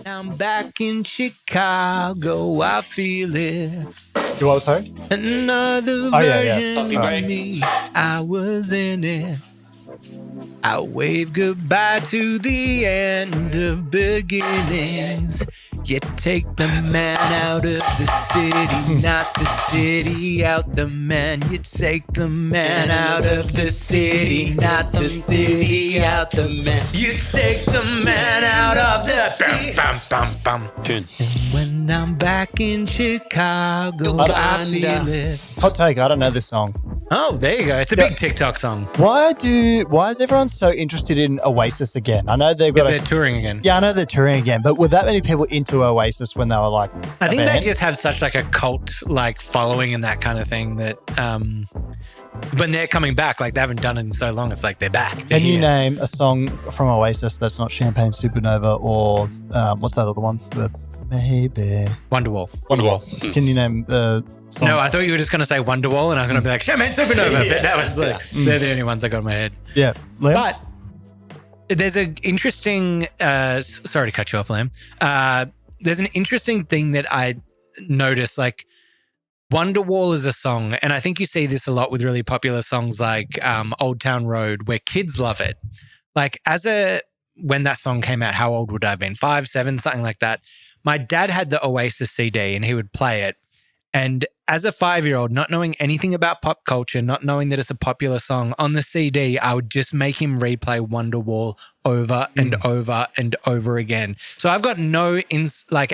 I'm back in Chicago, I feel it. You what, sorry? Another version of me, I was in it. I wave goodbye to the end of beginnings. You take the man out of the city, not the city out the man. You take the man out of the city, not the city out the man. You take the man out of the city. Tune. And when I'm back in Chicago, I feel it. Hot take, I don't know this song. Oh, there you go. It's a big TikTok song. Why is everyone so interested in Oasis again? I know they've got They're touring again. Yeah, I know they're touring again, but were that many people into Oasis when they were like I think band? they just have such like a cult like following and that kind of thing that when they're coming back, like they haven't done it in so long, it's like they're back. Can you name a song from Oasis that's not Champagne Supernova or what's that other one? The Maybe. Wonderwall. Can you name song? No, I thought you were just going to say Wonderwall and I was going to be like, Champagne Supernova. But that was like, they're the only ones I got in my head. Yeah. Liam? But there's an interesting, sorry to cut you off, Liam. There's an interesting thing that I noticed, like Wonderwall is a song, and I think you see this a lot with really popular songs like Old Town Road, where kids love it. Like when that song came out, how old would I have been? 5, 7, something like that. My dad had the Oasis CD and he would play it. And as a 5-year-old, not knowing anything about pop culture, not knowing that it's a popular song, on the CD, I would just make him replay Wonderwall over and over and over again. So I've got no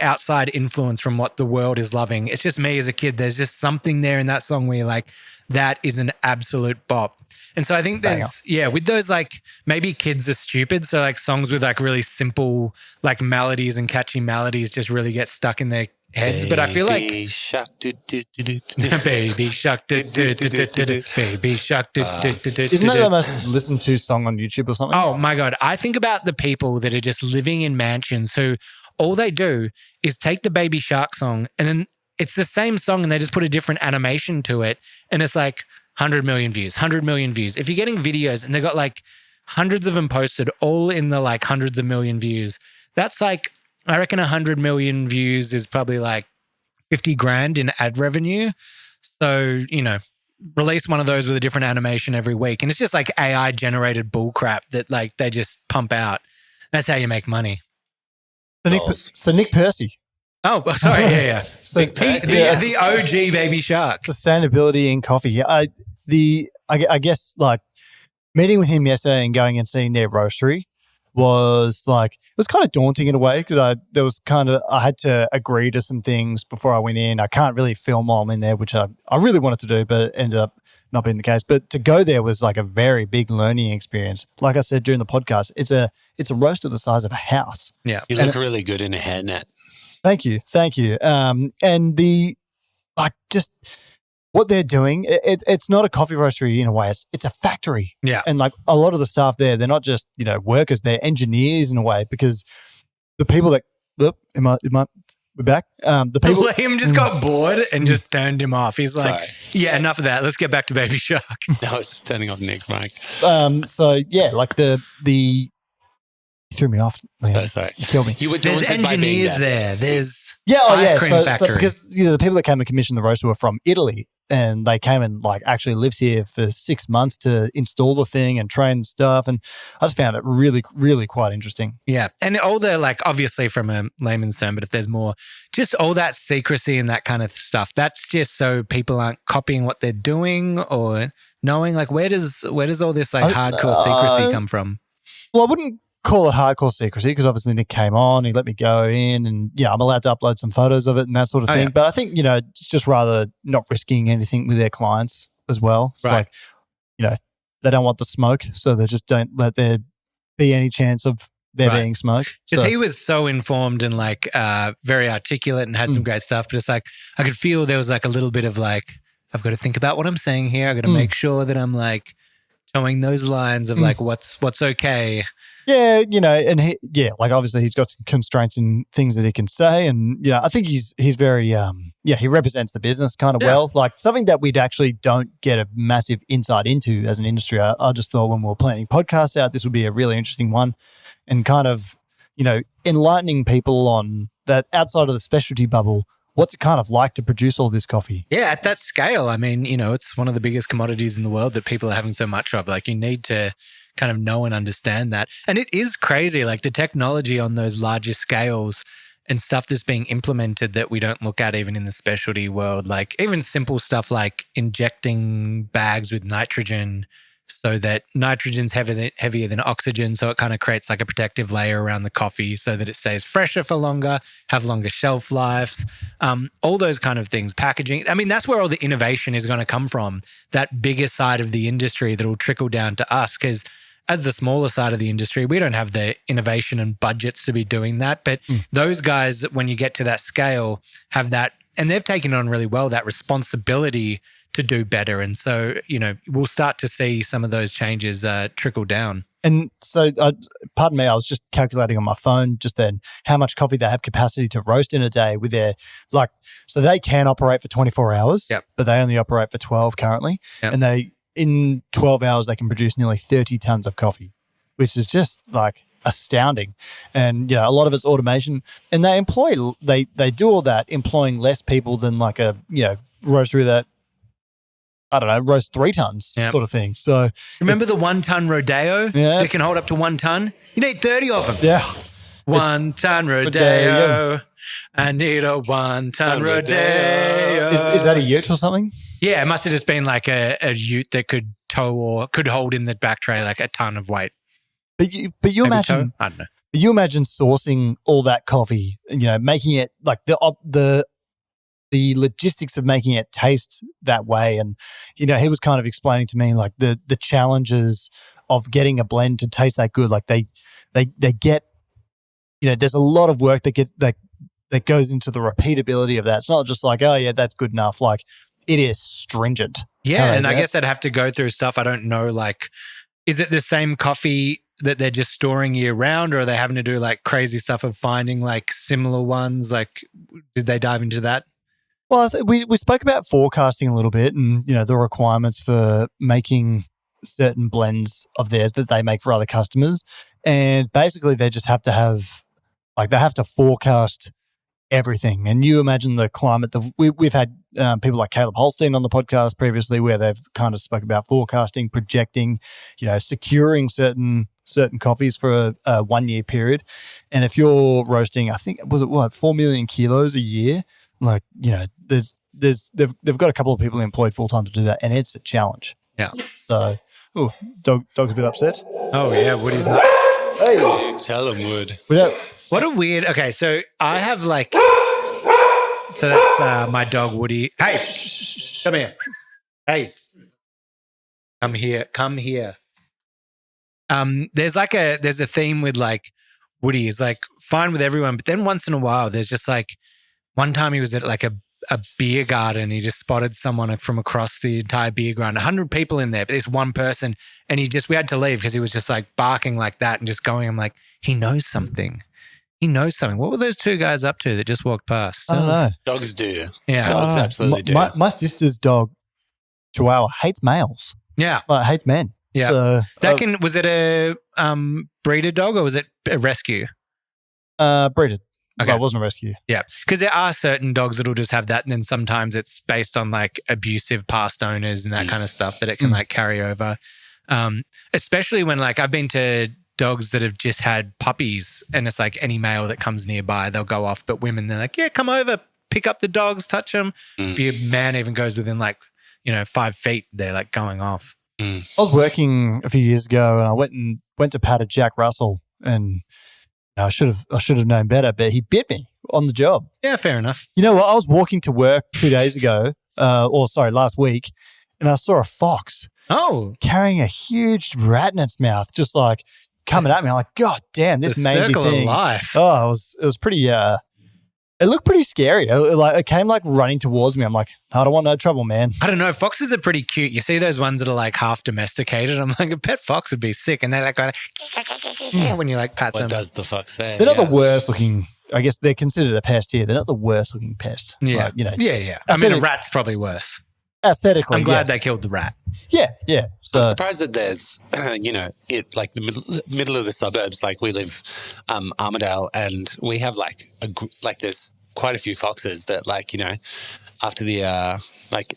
outside influence from what the world is loving. It's just me as a kid. There's just something there in that song where you're like, that is an absolute bop. And so I think with those like maybe kids are stupid. So like songs with like really simple like melodies and catchy melodies just really get stuck in their heads. But I feel like Baby shark, Baby shark, Baby shark. Isn't that the most listened to song on YouTube or something? Oh my God. I think about the people that are just living in mansions who all they do is take the Baby Shark song and then it's the same song and they just put a different animation to it. And it's like 100 million views. If you're getting videos and they've got like hundreds of them posted all in the like hundreds of million views, that's like, I reckon 100 million views is probably like 50 grand in ad revenue. So, release one of those with a different animation every week. And it's just like AI generated bull crap that like they just pump out. That's how you make money. So Nick Percy. Oh, sorry. Yeah. So the OG Baby Shark. Sustainability in coffee. I guess like meeting with him yesterday and going and seeing their roastery was like, it was kind of daunting in a way because I had to agree to some things before I went in. I can't really film while I'm in there, which I really wanted to do, but it ended up not being the case. But to go there was like a very big learning experience. Like I said during the podcast, it's a roaster the size of a house. Yeah. You look really good in a hairnet. Thank you. And just what they're doing, it's not a coffee roastery in a way. It's a factory. Yeah. And like a lot of the staff there, they're not just, workers, they're engineers in a way because the people that, we're back. The people. Liam just got bored and just turned him off. He's like, Sorry. yeah, enough of that. Let's get back to Baby Shark. No, I was just turning off Nick's mic. So yeah, like the you threw me off, Liam. Oh, sorry. You killed me. You were There's daunted by being engineers there. There's ice cream factory. So because the people that came and commissioned the roaster were from Italy, and they came and like actually lived here for 6 months to install the thing and train stuff, and I just found it really, really quite interesting. Yeah, and all the like, obviously from a layman's term, but if there's more, just all that secrecy and that kind of stuff. That's just so people aren't copying what they're doing or knowing. Like, where does all this like hardcore secrecy come from? Well, I wouldn't call it hardcore secrecy because obviously Nick came on, he let me go in and I'm allowed to upload some photos of it and that sort of thing. Yeah. But I think, it's just rather not risking anything with their clients as well. It's right. like, they don't want the smoke, so they just don't let there be any chance of there being smoke. Because he was so informed and like very articulate and had some great stuff, but it's like I could feel there was like a little bit of like, I've got to think about what I'm saying here. I've got to make sure that I'm like showing those lines of like what's okay. Yeah, and like obviously he's got some constraints in things that he can say, and I think he's very he represents the business kind of well, like something that we'd actually don't get a massive insight into as an industry. I just thought when we were planning podcasts out, this would be a really interesting one, and kind of enlightening people on that outside of the specialty bubble. What's it kind of like to produce all this coffee? Yeah, at that scale, I mean, it's one of the biggest commodities in the world that people are having so much of. Like, you need to kind of know and understand that. And it is crazy, like the technology on those larger scales and stuff that's being implemented that we don't look at even in the specialty world. Like even simple stuff like injecting bags with nitrogen so that nitrogen's heavier than oxygen, so it kind of creates like a protective layer around the coffee so that it stays fresher for longer, have longer shelf lives, all those kind of things. Packaging, I mean, that's where all the innovation is going to come from, that bigger side of the industry that will trickle down to us, because as the smaller side of the industry, we don't have the innovation and budgets to be doing that. But those guys, when you get to that scale, have that, and they've taken on really well that responsibility to do better. And so, we'll start to see some of those changes trickle down. And so, pardon me, I was just calculating on my phone just then how much coffee they have capacity to roast in a day with their, so they can operate for 24 hours, but they only operate for 12 currently. Yep. And in 12 hours, they can produce nearly 30 tons of coffee, which is just like astounding. And, a lot of it's automation, and they do all that employing less people than like a, roastery that, I don't know, roast 3 tons sort of thing. So remember the 1 ton Rodeo that can hold up to 1 ton? You need 30 of them. Yeah. 1 ton Rodeo. I need a 1 ton Rodeo. Is that a ute or something? Yeah, it must have just been like a ute that could tow or could hold in the back tray like a ton of weight. But you imagine, I don't know. You imagine sourcing all that coffee, making it like the logistics of making it taste that way. And, he was kind of explaining to me like the challenges of getting a blend to taste that good. Like they get, there's a lot of work that goes into the repeatability of that. It's not just like, oh yeah, that's good enough. Like it is stringent. Yeah. And I guess I'd have to go through stuff. I don't know, like, is it the same coffee that they're just storing year round, or are they having to do like crazy stuff of finding like similar ones? Like, did they dive into that? Well, we spoke about forecasting a little bit and, the requirements for making certain blends of theirs that they make for other customers. And basically they just have to have, they have to forecast everything. And you imagine the climate. We've had people like Caleb Holstein on the podcast previously where they've kind of spoke about forecasting, projecting, securing certain coffees for a 1 year period. And if you're roasting, I think, 4 million kilos a year? Like, they've got a couple of people employed full time to do that, and it's a challenge. Yeah. So, dog's a bit upset. Oh yeah, Woody's not. Hey, tell him, Wood. What a weird. Okay, so I have like. So that's my dog Woody. Hey, come here. Hey, come here. There's a theme with like Woody is like fine with everyone, but then once in a while there's just like. One time he was at like a beer garden. He just spotted someone from across the entire beer garden, 100 people in there, but this one person. And we had to leave because he was just like barking like that and just going. I'm like, he knows something. What were those 2 guys up to that just walked past? I don't know. Dogs do. Yeah. Dogs absolutely do. My sister's dog, Chihuahua, hates males. Yeah. Hates men. Yeah. So, was it a breeder dog or was it a rescue? Breeded. Okay. But it wasn't a rescue. Yeah. Because there are certain dogs that'll just have that. And then sometimes it's based on like abusive past owners and that kind of stuff that it can like carry over. Especially when like I've been to dogs that have just had puppies and it's like any male that comes nearby, they'll go off. But women, they're like, yeah, come over, pick up the dogs, touch them. If your man even goes within like, 5 feet, they're like going off. I was working a few years ago and I went to pat a Jack Russell and I should have known better, but he bit me on the job. Yeah, fair enough. You know what? I was walking to work 2 days ago, last week, and I saw a fox. Oh. Carrying a huge rat in its mouth, just like coming at me. I'm like, God damn, this mangy circle thing. Of life. Oh, it was pretty It looked pretty scary. It came like running towards me. I'm like, I don't want no trouble, man. I don't know. Foxes are pretty cute. You see those ones that are like half domesticated. I'm like, a pet fox would be sick. And they're like, when you like pat them. What does the fox say? They're not the worst looking. I guess they're considered a pest here. They're not the worst looking pests. Yeah. Like, Yeah. I mean, a rat's probably worse. Aesthetically, I'm glad they killed the rat. Yeah. So, I'm surprised that there's, like the middle of the suburbs. Like we live Armadale, and we have there's quite a few foxes that after the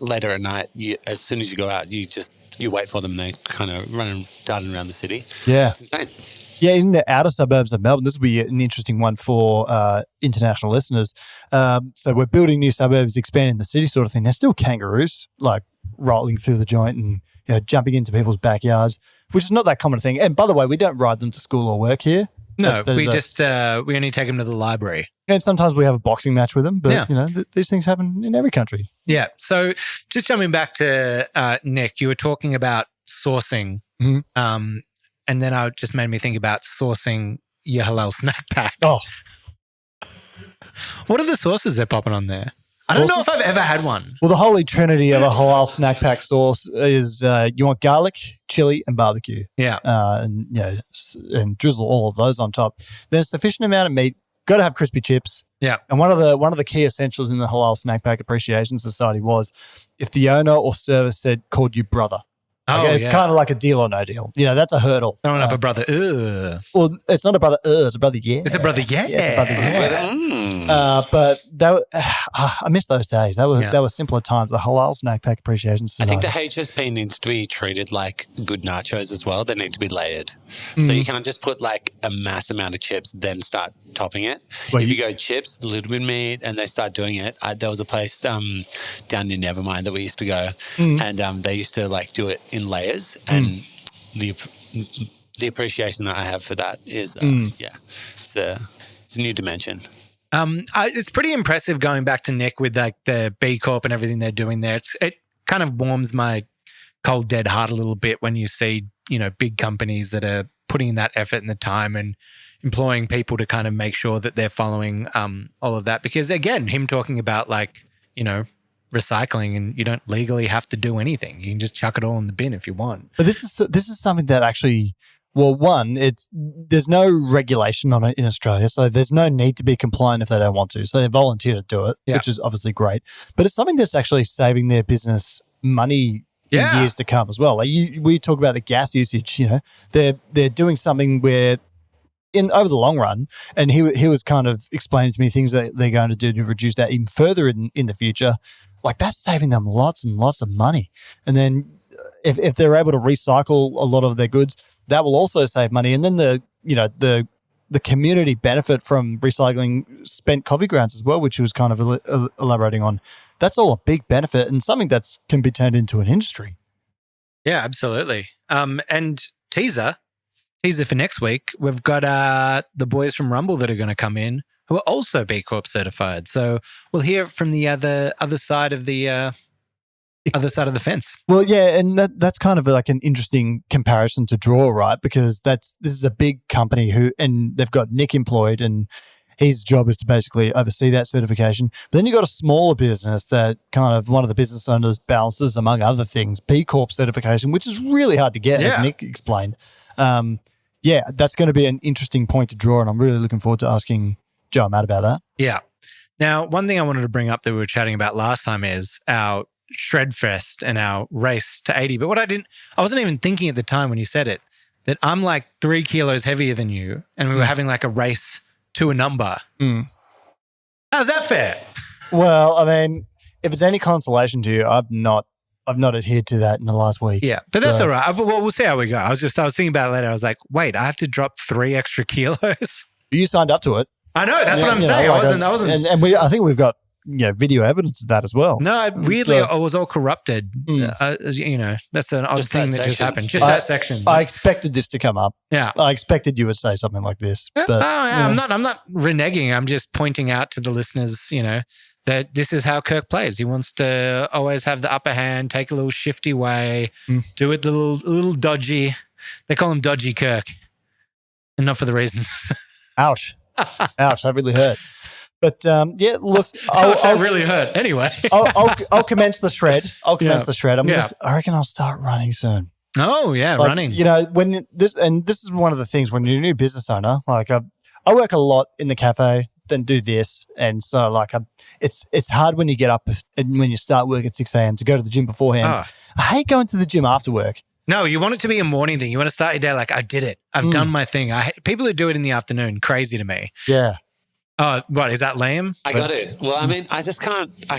later at night, as soon as you go out, you wait for them. They kind of running darting around the city. Yeah, it's insane. Yeah, in the outer suburbs of Melbourne, this will be an interesting one for international listeners. So we're building new suburbs, expanding the city sort of thing. There's still kangaroos like rolling through the joint and jumping into people's backyards, which is not that common thing. And by the way, we don't ride them to school or work here. No, we only take them to the library. And sometimes we have a boxing match with them, but these things happen in every country. Yeah. So just jumping back to Nick, you were talking about sourcing. Mm-hmm. And then it just made me think about sourcing your halal snack pack. Oh. What are the sauces they're popping on there? I don't know if I've ever had one. Well, the holy trinity of a halal snack pack sauce is you want garlic, chili, and barbecue. Yeah. And drizzle all of those on top. There's a sufficient amount of meat. Got to have crispy chips. Yeah. And one of the key essentials in the Halal Snack Pack Appreciation Society was if the owner or service called you brother. It's kind of like a deal or no deal. That's a hurdle. Throwing up a brother. Ugh. Well, it's not a brother. It's a brother. Yeah. It's a brother. Yeah. It's a brother. Yeah. But I miss those days. That was simpler times. The Halal Snack Pack Appreciation Society. I think the HSP needs to be treated like good nachos as well. They need to be layered. So you can't just put like a mass amount of chips, then start topping it. If you go chips, a little bit of meat, and they start doing it. There was a place down near Nevermind that we used to go, and they used to like do it in layers, and the appreciation that I have for that is it's a new dimension. It's pretty impressive going back to Nick with like the B Corp and everything they're doing there. It kind of warms my cold dead heart a little bit when you see big companies that are putting in that effort and the time and employing people to kind of make sure that they're following all of that. Because again, him talking about recycling, and you don't legally have to do anything. You can just chuck it all in the bin if you want. But this is something that actually, well, one, there's no regulation on it in Australia, so there's no need to be compliant if they don't want to. So they volunteer to do it, which is obviously great. But it's something that's actually saving their business money in years to come as well. Like we talk about the gas usage. They're doing something where over the long run, and he was kind of explaining to me things that they're going to do to reduce that even further in the future. Like that's saving them lots and lots of money. And then if they're able to recycle a lot of their goods, that will also save money. And then the community benefit from recycling spent coffee grounds as well, which he was kind of elaborating on. That's all a big benefit and something that can be turned into an industry. Yeah, absolutely. And teaser for next week, we've got the boys from Rumble that are going to come in, who are also B Corp certified. So we'll hear from the other side of the fence. Well, yeah, and that's kind of like an interesting comparison to draw, right? Because this is a big company and they've got Nick employed, and his job is to basically oversee that certification. But then you got a smaller business that kind of one of the business owners balances, among other things, B Corp certification, which is really hard to get, as Nick explained. That's going to be an interesting point to draw, and I'm really looking forward to asking Joe and Matt about that. Yeah. Now, one thing I wanted to bring up that we were chatting about last time is our Shred Fest and our race to 80. But I wasn't even thinking at the time when you said it, that I'm like 3 kilos heavier than you, and we were having like a race to a number. How's that fair? Well, I mean, if it's any consolation to you, I've not adhered to that in the last week. Yeah, but that's all right. Well, we'll see how we go. I was thinking about it later. I was like, wait, I have to drop 3 extra kilos? You signed up to it. I know. That's what I'm saying. I wasn't. And I think we've got video evidence of that as well. No, weirdly, I was all corrupted. That's an odd thing that just happened. Just that section. I expected this to come up. Yeah, I expected you would say something like this. But I'm not reneging. I'm just pointing out to the listeners, that this is how Kirk plays. He wants to always have the upper hand, take a little shifty way, do it a little dodgy. They call him Dodgy Kirk, and not for the reasons. Ouch. Ouch, that really hurt. But yeah, look, That really hurt. Anyway, I'll commence the shred. The shred. I reckon I'll start running soon. Oh yeah, like, running. You know, when this is one of the things when you're a new business owner. Like I work a lot in the cafe, then do this, and so like it's hard when you get up and when you start work at 6 a.m. to go to the gym beforehand. I hate going to the gym after work. No, you want it to be a morning thing. You want to start your day like, I did it. I've done my thing. People who do it in the afternoon, crazy to me. Yeah. Oh, what, is that lame? I got it. Well, I mean, I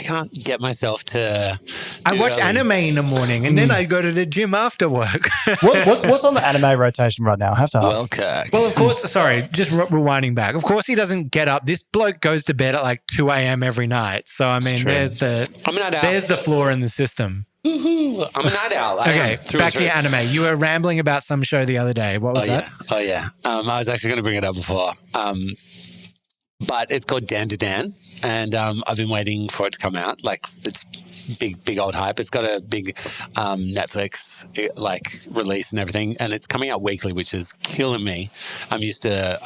can't get myself to. I watch anime in the morning and then I go to the gym after work. What's on the anime rotation right now? I have to ask. Well, Kirk. Well, of course, sorry, just rewinding back. Of course, he doesn't get up. This bloke goes to bed at like 2 a.m. every night. So, I mean, there's the flaw in the system. Woohoo! I'm a night owl. Okay, back to your anime. You were rambling about some show the other day. What was that? Oh, yeah. I was actually going to bring it up before. But it's called Dandadan, and I've been waiting for it to come out. Like, it's big old hype. It's got a big Netflix release and everything, and it's coming out weekly, which is killing me. I'm used to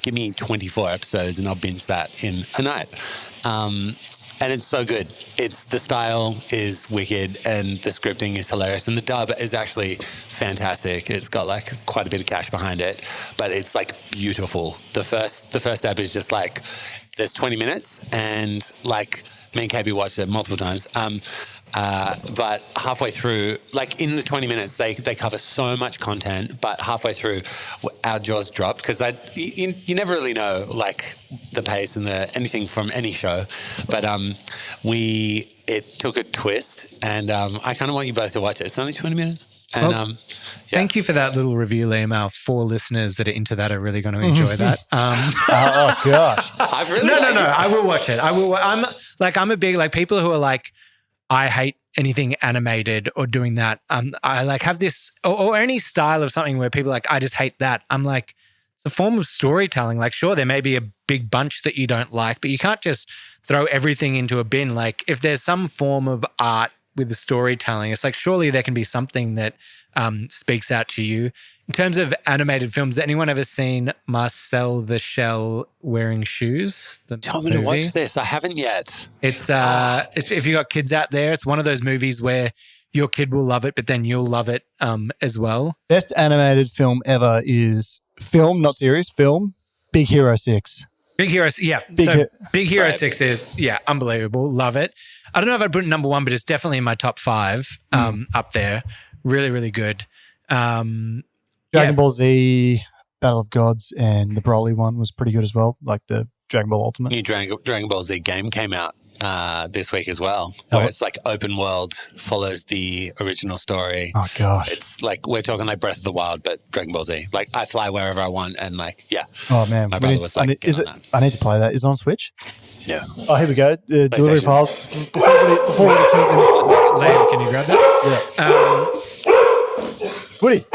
give me 24 episodes and I'll binge that in a night. And it's so good. The style is wicked and the scripting is hilarious and the dub is actually fantastic. It's got like quite a bit of cash behind it, but it's like beautiful. The first dub is just like there's 20 minutes and like me and KB watched it multiple times. But halfway through, like in the 20 minutes, they cover so much content, but halfway through, our jaws dropped because you never really know like the pace and anything from any show. But it took a twist, and I kind of want you both to watch it. It's only 20 minutes. And, Thank you for that little review, Liam. Our 4 listeners that are into that are really going to enjoy that. Oh gosh, I've really no. I will watch it. I'm a big people who are like, I hate anything animated or doing that. I like have this or any style of something where people are like, I just hate that. I'm like, it's a form of storytelling. Like, sure, there may be a big bunch that you don't like, but you can't just throw everything into a bin. Like, if there's some form of art with the storytelling, it's like surely there can be something that speaks out to you. In terms of animated films, has anyone ever seen Marcel the Shell Wearing Shoes? Tell me to watch this. I haven't yet. It's if you got kids out there, it's one of those movies where your kid will love it, but then you'll love it as well. Best animated film ever is film, not series, film, Big Hero 6. Big Hero, yeah. Big Hero 6 is, unbelievable. Love it. I don't know if I'd put it number 1, but it's definitely in my top 5 up there. Really, really good. Dragon Ball Z, Battle of Gods, and the Broly one was pretty good as well, like the Dragon Ball Ultimate. New Dragon Ball Z game came out this week as well, where it's like open world, follows the original story. Oh, gosh. It's like, we're talking like Breath of the Wild, but Dragon Ball Z. Like, I fly wherever I want and like, yeah. Oh, man. My brother was like, I need to play that. Is it on Switch? No. Oh, here we go. The delivery files. Before we Liam, can you grab that? Woody.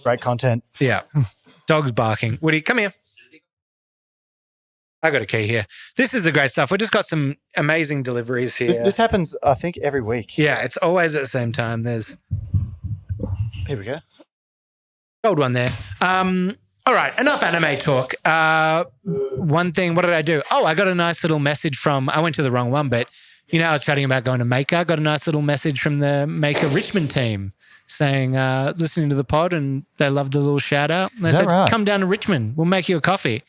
Great content. Yeah. Dogs barking. Woody, come here. I got a key here. This is the great stuff. We just got some amazing deliveries here. This happens, I think, every week. Yeah, it's always at the same time. Here we go. Gold one there. All right, enough anime talk. One thing, what did I do? Oh, I got a nice little message I went to the wrong one, but I was chatting about going to Maker. I got a nice little message from the Maker Richmond team saying, listening to the pod, and they loved the little shout out. And they said, come down to Richmond. We'll make you a coffee.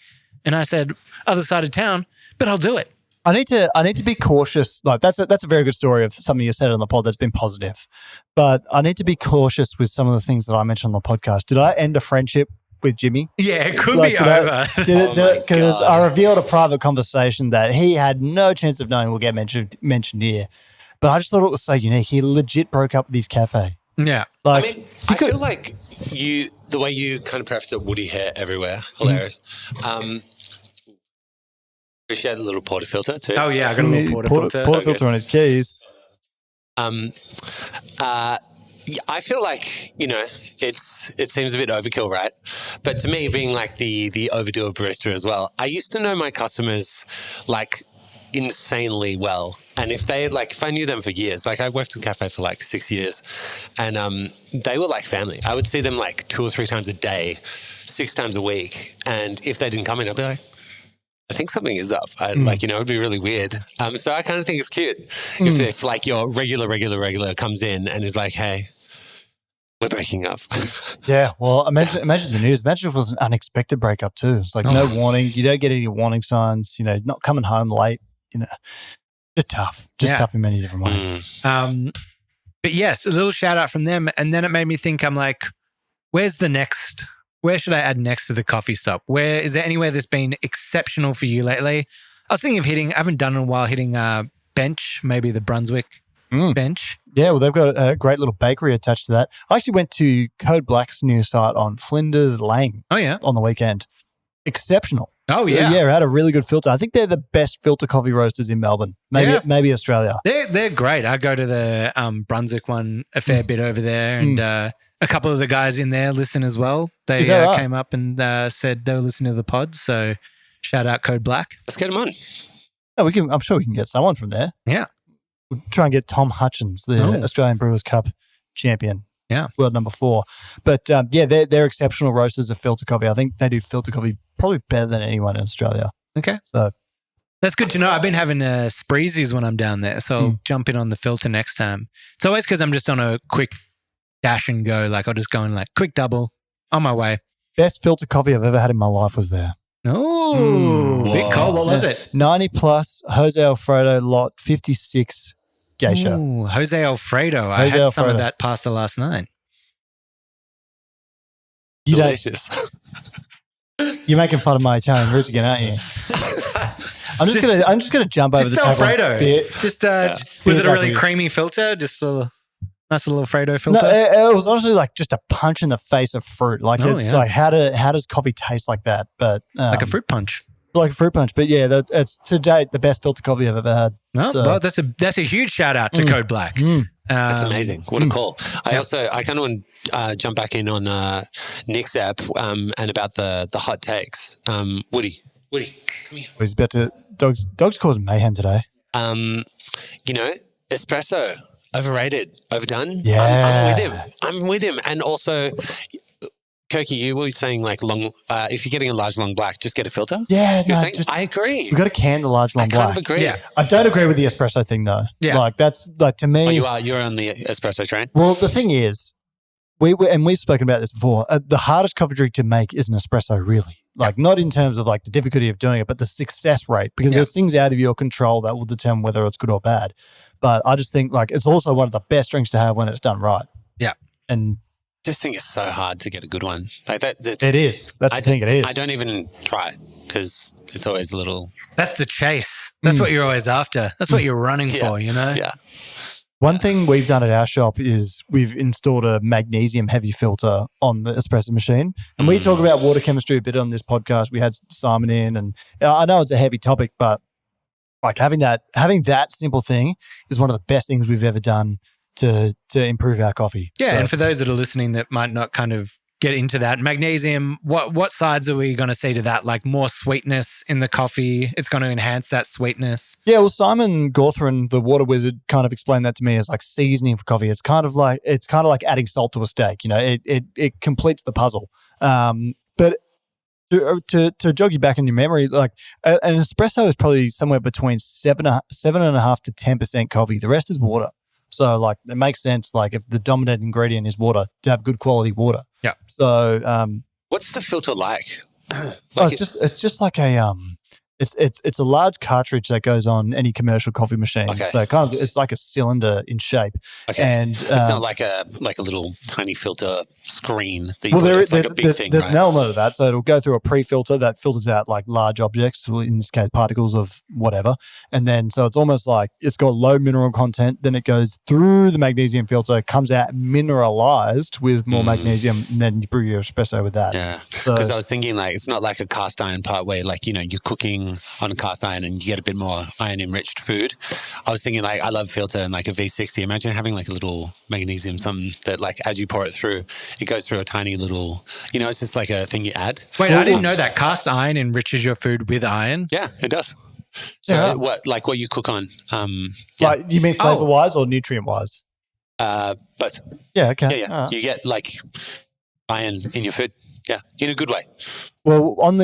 And I said, other side of town, but I'll do it. I need to be cautious. Like that's a very good story of something you said on the pod that's been positive. But I need to be cautious with some of the things that I mentioned on the podcast. Did I end a friendship with Jimmy? Yeah, it could be over. Because I revealed a private conversation that he had no chance of knowing will get mentioned here. But I just thought it was so unique. He legit broke up with his cafe. Yeah. Like, I mean, I feel like the way you kind of prefaced it, woody hair everywhere, hilarious. Appreciate a little portafilter too. Oh yeah, I got a little portafilter. Portafilter on his keys. I feel like, it seems a bit overkill, right? But to me, being like the overdoer barista as well, I used to know my customers like insanely well. And if I knew them for years, like I worked in a cafe for like 6 years, and they were like family. I would see them like 2 or 3 times a day, 6 times a week. And if they didn't come in, I'd be like, I think something is up. Like, it'd be really weird. So I kind of think it's cute if like your regular comes in and is like, hey, we're breaking up. Yeah. Well, imagine the news. Imagine if it was an unexpected breakup too. It's like no warning. You don't get any warning signs, not coming home late, just tough. Tough in many different ways. But yes, a little shout out from them. And then it made me think, I'm like, where should I add next to the coffee stop? Is there anywhere that's been exceptional for you lately? I was thinking of I haven't done it in a while, hitting Bench, maybe the Brunswick Bench. Yeah, well, they've got a great little bakery attached to that. I actually went to Code Black's new site on Flinders Lane on the weekend. Exceptional. Oh, yeah. Yeah, had a really good filter. I think they're the best filter coffee roasters in Melbourne, maybe Australia. They're great. I go to the Brunswick one a fair bit over there, and a couple of the guys in there listen as well. They came up and said they were listening to the pod. So shout out Code Black. Let's get them on. Oh, I'm sure we can get someone from there. Yeah. We'll try and get Tom Hutchins, the Australian Brewers Cup champion. Yeah. World number 4. But they're exceptional roasters of filter coffee. I think they do filter coffee probably better than anyone in Australia. Okay. So that's good to know. I've been having spreezies when I'm down there. So I'll jump in on the filter next time. It's always because I'm just on a quick dash and go. Like I'll just go in like quick double on my way. Best filter coffee I've ever had in my life was there. Oh, bit cold. What was it? 90 plus Jose Alfredo lot 56 geisha. Ooh, Jose Alfredo. I had some of that pasta last night. Delicious. You're making fun of my Italian roots again, aren't you? I'm just gonna jump over the table. Alfredo. Just was it a really creamy filter? Just a nice little Alfredo filter? No, it was honestly like just a punch in the face of fruit. Like like how does coffee taste like that? But like a fruit punch. Like a fruit punch. But yeah, it's to date the best filter coffee I've ever had. Oh, well, that's a huge shout out to Code Black. That's amazing. What a call. I kind of want to jump back in on Nick's app and about the hot takes. Woody, come here. He's about to dogs causing mayhem today. Espresso, overrated, overdone. Yeah. I'm with him. And also, Kirky, you were saying like if you're getting a large long black, just get a filter. Yeah, I agree. We've got to can the large long black. I kind of agree. Yeah. I don't agree with the espresso thing though. Yeah. Like that's like to me. Oh, you're on the espresso train? Well, the thing is, we've spoken about this before. The hardest coffee drink to make is an espresso, really. Like not in terms of like the difficulty of doing it, but the success rate, because there's things out of your control that will determine whether it's good or bad. But I just think like it's also one of the best drinks to have when it's done right. Yeah. And just think it's so hard to get a good one. Like that. It is. That's the thing. It is. I don't even try because it's always a little. That's the chase. That's what you're always after. That's what you're running for. Yeah. One thing we've done at our shop is we've installed a magnesium heavy filter on the espresso machine. And we talk about water chemistry a bit on this podcast. We had Simon in, and I know it's a heavy topic, but like having that simple thing is one of the best things we've ever done to improve our coffee. Yeah, and for those that are listening that might not kind of get into that, magnesium, what sides are we going to see to that? Like more sweetness in the coffee, it's going to enhance that sweetness. Yeah, well, Simon Gawthron, the water wizard, kind of explained that to me as like seasoning for coffee. It's kind of like adding salt to a steak. It completes the puzzle. But to jog you back in your memory, like an espresso is probably somewhere between 7.5 to 10% coffee. The rest is water. So like it makes sense. Like if the dominant ingredient is water, to have good quality water. Yeah. So what's the filter like? It's just like a it's a large cartridge that goes on any commercial coffee machine. Okay. So kind of it's like a cylinder in shape. Okay. And it's not like a little tiny filter screen. There's an element of that. So it'll go through a pre-filter that filters out like large objects, in this case particles of whatever. And then so it's almost like it's got low mineral content. Then it goes through the magnesium filter, comes out mineralized with more magnesium, and then you brew your espresso with that. Yeah. Because I was thinking like it's not like a cast iron part where like you're cooking on a cast iron and you get a bit more iron enriched food. I was thinking like I love filter and like a V60. Imagine having like a little magnesium, something that like as you pour it through, it goes through a tiny little, it's just like a thing you add. Wait, I didn't know that cast iron enriches your food with iron. Yeah, it does. So what you cook on? Like you mean flavor wise or nutrient wise? But yeah, okay. Yeah. You get like iron in your food. Yeah, in a good way. Well, on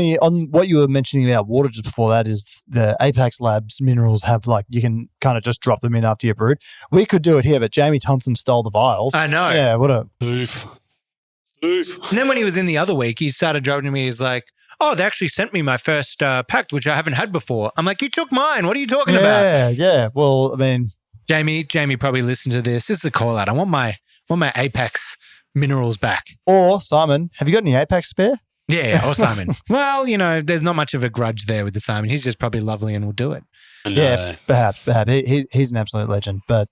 what you were mentioning about water just before that is the Apex Labs minerals have like you can kind of just drop them in after you're brewed. We could do it here, but Jamie Thompson stole the vials. I know. Yeah, what a Oof. And then when he was in the other week, he started dropping to me. He's like, "Oh, they actually sent me my first pack, which I haven't had before." I'm like, "You took mine. What are you talking about?" Yeah. Well, I mean, Jamie probably listened to this. This is a call out. I want my Apex minerals back. or Simon, have you got any Apex spare? Yeah, or Simon. Well, there's not much of a grudge there with the Simon. He's just probably lovely and will do it. Yeah, perhaps. He's an absolute legend, but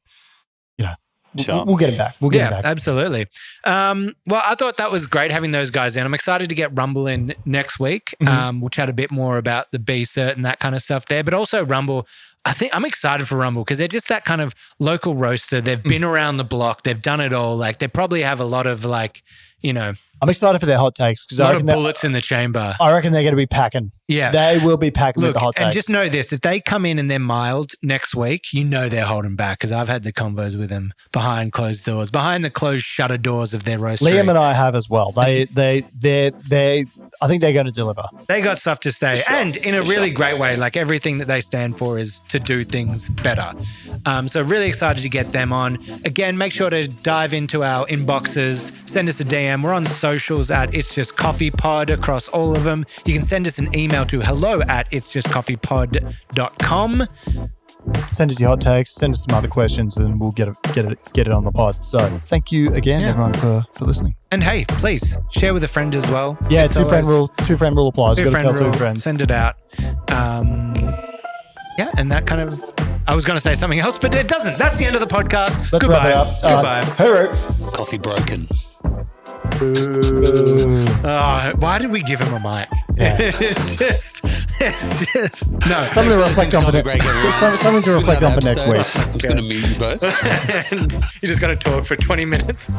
Sure. we'll get him back. We'll get him back. Absolutely. Well, I thought that was great having those guys in. I'm excited to get Rumble in next week. We'll chat a bit more about the B cert and that kind of stuff there, but also Rumble. I think I'm excited for Rumble because they're just that kind of local roaster. They've been around the block. They've done it all. Like they probably have a lot of I'm excited for their hot takes because a lot of bullets in the chamber. I reckon they're going to be packing. Yeah. They will be packing with the hot takes. And just know this, if they come in and they're mild next week, they're holding back because I've had the combos with them behind closed doors, behind the closed shutter doors of their roastery. Liam and I have as well. I think they're going to deliver. They got stuff to say and in a really great way. Like everything that they stand for is to do things better. So really excited to get them on. Again, make sure to dive into our inboxes, send us a DM. We're on socials at It's Just Coffee Pod across all of them. You can send us an email to hello@itsjustcoffeepod.com. Send us your hot takes, send us some other questions, and we'll get it on the pod. So thank you again, everyone, for listening. And hey, please share with a friend as well. Yeah, two friend rule applies. Got to tell two friends. Send it out. And that kind of. I was going to say something else, but it doesn't. That's the end of the podcast. Let's Goodbye. wrap it up. Goodbye. Hooroo. Coffee broken. Why did we give him a mic? Yeah. It's just no. Something to reflect on for something to reflect on for next week. I'm just going to mute you both. And you just got to talk for 20 minutes.